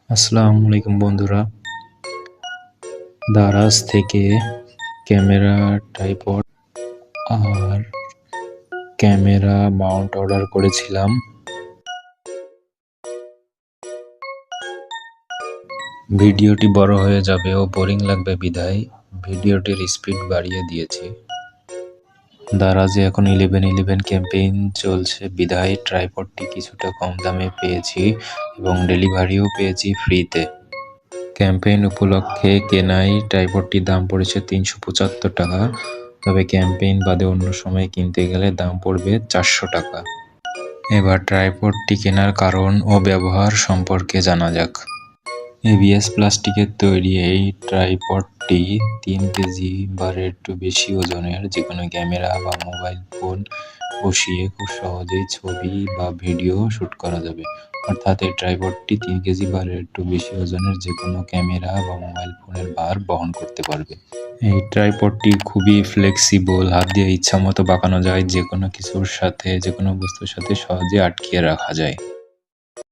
আসসালামু আলাইকুম বন্ধুরা। দারাজ থেকে ক্যামেরা, ট্রাইপড আর ক্যামেরা মাউন্ট অর্ডার করেছিলাম। ভিডিওটি বড় হয়ে যাবে ও বোরিং লাগবে বিধায় ভিডিওটির স্পিড বাড়িয়ে দিয়েছি। দারাজে এখন 11/11 ক্যাম্পেইন চলছে বিধায় ট্রাইপডটি কিছুটা কম দামে পেয়েছি এবং ডেলিভারিও পেয়েছি ফ্রিতে। ক্যাম্পেইন উপলক্ষে কেনায় ট্রাইপডটির দাম পড়েছে 375 টাকা, তবে ক্যাম্পেইন বাদে অন্য সময় কিনতে গেলে দাম পড়বে 400 টাকা। এবার ট্রাইপডটি কেনার কারণ ও ব্যবহার সম্পর্কে জানা যাক। এবিএস প্লাস্টিকের তৈরি এই ট্রাইপডটি 3 কেজি বা একটু বেশি ওজনের যেকোনো ক্যামেরা বা মোবাইল ফোন বসিয়ে খুব সহজেই ছবি বা ভিডিও শুট করা যাবে। অর্থাৎ এই ট্রাইপডটি 3 কেজি বা একটু বেশি ওজনের যেকোনো ক্যামেরা বা মোবাইল ফোনের ভার বহন করতে পারবে। এই ট্রাইপডটি খুবই ফ্লেক্সিবল, হাত দিয়ে ইচ্ছা মতো বাঁকানো যায়, যেকোনো কিছুর সাথে যেকোনো বস্তুর সাথে সহজে আটকিয়ে রাখা যায়।